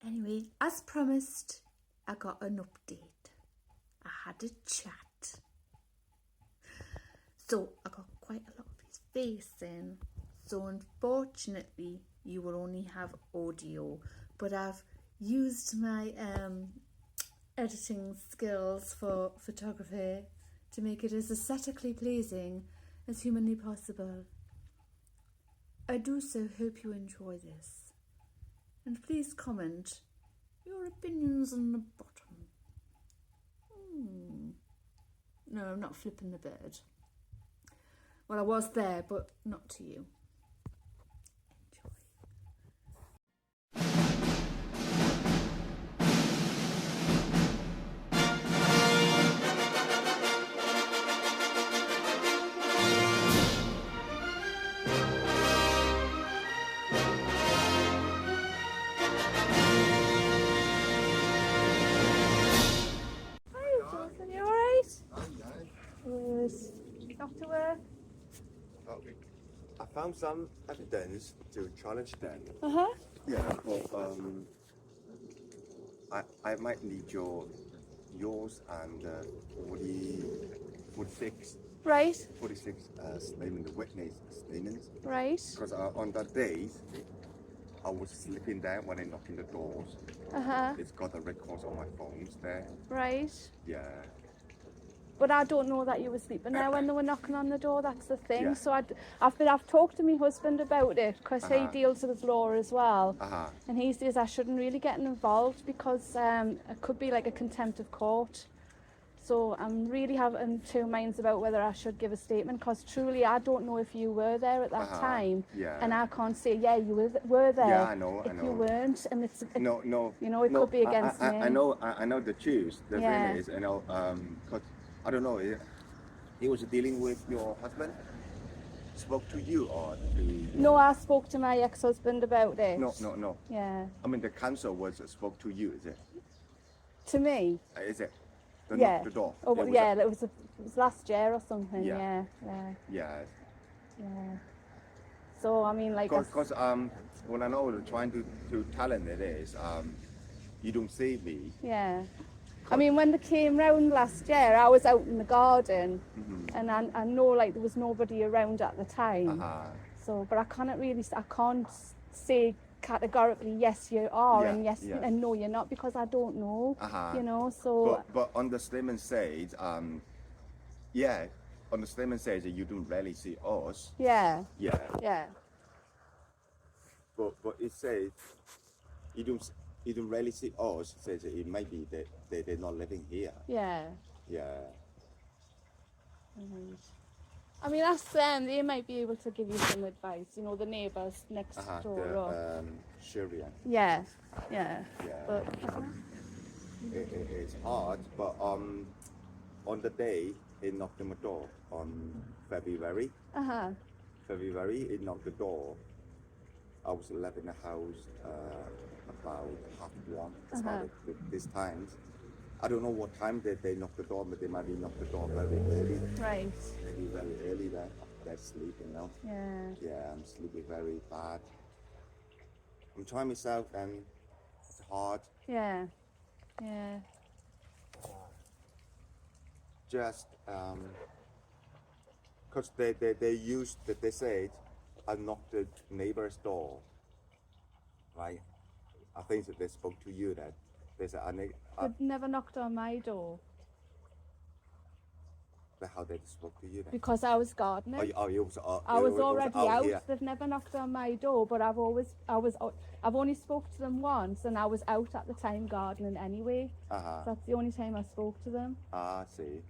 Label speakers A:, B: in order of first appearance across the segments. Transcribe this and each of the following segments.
A: Anyway, as promised, I got an update. I had a chat. So I got quite a lot of his face in. So unfortunately, you will only have audio. But I've used my editing skills for photography to make it as aesthetically pleasing as humanly possible. I do so hope you enjoy this. And please comment your opinions on the bottom. No, I'm not flipping the bird. Well, I was there, but not to you. Off to work.
B: I found some evidence to challenge them. Yeah, well, I might need yours and 46.
A: Right.
B: 46 statement, the witness statements.
A: Right.
B: Because on that day, I was sleeping there when I knocked in the doors. It's got the records on my phones there.
A: Right.
B: Yeah.
A: But I don't know that you were sleeping there when they were knocking on the door. That's the thing.
B: Yeah.
A: So I've talked to my husband about it because he deals with law as well, and he says I shouldn't really get involved because it could be like a contempt of court. So I'm really having two minds about whether I should give a statement because truly I don't know if you were there at that time, and I can't say you were there.
B: Yeah, I know.
A: You weren't, and
B: no.
A: You know, it could be against me.
B: I know the truth. The thing is, because I don't know. He was dealing with your husband. Spoke to you or to?
A: No, I spoke to my ex-husband about it.
B: No.
A: Yeah.
B: I mean, the council spoke to you, is it?
A: To me?
B: Is it?
A: Knock
B: the door.
A: Oh, it was last year or something. Yeah. So I mean, like,
B: because what I know trying to tell him it is you don't see me.
A: Yeah. I mean, when they came round last year, I was out in the garden, and I know like there was nobody around at the time. So, but I can't say categorically yes you are and yes and no you're not because I don't know. You know, so.
B: But on the statement says, on the statement says that you don't really see us.
A: Yeah.
B: Yeah. But it says you don't really see us. It says that it might be that they're not living here.
A: Yeah.
B: Yeah.
A: I mean, ask them. They might be able to give you some advice. You know, the neighbours next door.
B: Sharia.
A: Yeah. But
B: it's hard. But on the day he knocked on the door on February. February he knocked the door. I was left in the house about 1:30. About this time. I don't know what time they knocked the door, but they might be knocked the door very early.
A: Right.
B: Maybe very early there. They're sleeping now.
A: Yeah.
B: Yeah, I'm sleeping very bad. I'm trying myself and it's hard.
A: Yeah.
B: Just because they said I knocked the neighbor's door, right? I think that they spoke to you that they said
A: They've never knocked on my door.
B: How they spoke to you then?
A: Because I was gardening.
B: I
A: was already out.
B: Here.
A: They've never knocked on my door, but I've only spoke to them once, and I was out at the time gardening anyway. So that's the only time I spoke to them.
B: I see.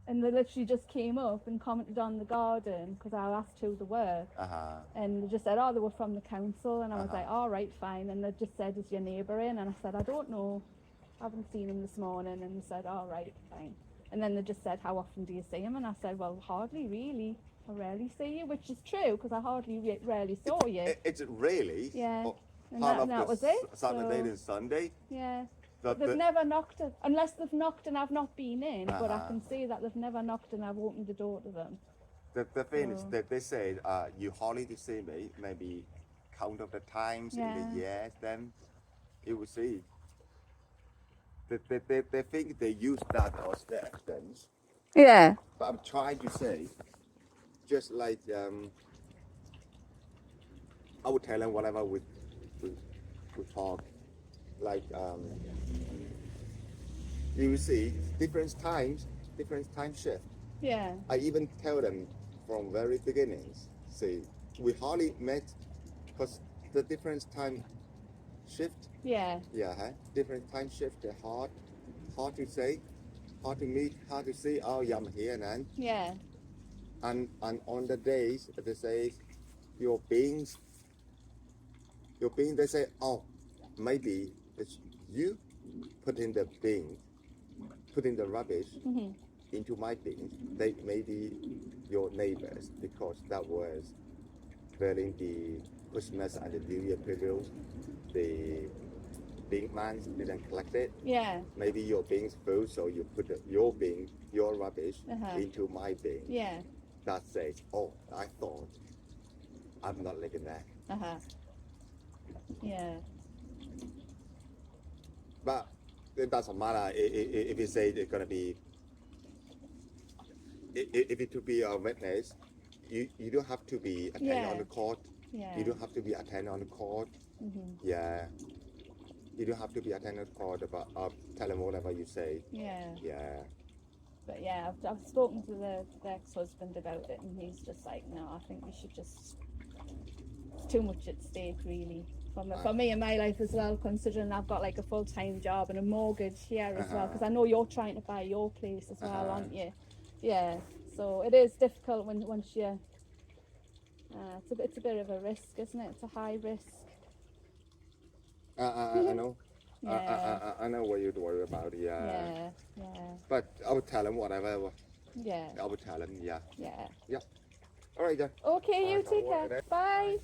A: And they literally just came up and commented on the garden because I asked who they were. And they just said, they were from the council. And I was like, all right, fine. And they just said, is your neighbour in? And I said, I don't know. I haven't seen him this morning. And they said, all right, fine. And then they just said, how often do you see him? And I said, well, hardly really. I rarely see you, which is true because I hardly rarely saw you.
B: It's really?
A: Yeah. And that was
B: it. Saturday and Sunday?
A: Yeah. They've never knocked, unless they've knocked and I've not been in, but I can see that they've never knocked and I've opened the door to them.
B: The thing is that they said, you hardly see me, maybe count of the times in the years then. You will see. They think they use that as the evidence.
A: Yeah.
B: But I'm trying to say, just like I would tell them whatever we talk, like you will see different time shift.
A: Yeah.
B: I even tell them from very beginnings. See, we hardly met because the different time shift.
A: Yeah.
B: Yeah, huh? Different time shift. Hard to say, hard to meet, hard to see. Oh, yeah, I'm here then.
A: Yeah.
B: And on the days they say your beings, they say, oh, maybe it's you putting the rubbish into my bin. They maybe your neighbors, because that was during the Christmas and the New Year period. The bin man didn't collect it.
A: Yeah.
B: Maybe your bin's full, so you put your rubbish into my bin.
A: Yeah.
B: That says, oh, I thought I'm not living there.
A: Yeah.
B: But it doesn't matter if you say it's gonna be. If it to be a witness, you don't have to be attend on the court.
A: Yeah.
B: You don't have to be attend on the court. Yeah. You don't have to be attend on the court, but tell them whatever you say.
A: Yeah.
B: Yeah.
A: But yeah, I've spoken to the ex-husband about it, and he's just like, no, I think we should just. It's too much at stake, really. For me in my life as well, considering I've got like a full-time job and a mortgage here as well, because I know you're trying to buy your place as well, aren't you? Yeah. So it is difficult once you. It's a bit of a risk, isn't it? It's a high risk.
B: I know.
A: Yeah.
B: I know what you're worried about.
A: Yeah.
B: But I would tell him whatever.
A: Yeah.
B: I would tell him. Yeah.
A: Yeah.
B: Yeah. All right then.
A: Okay, you take care. Bye.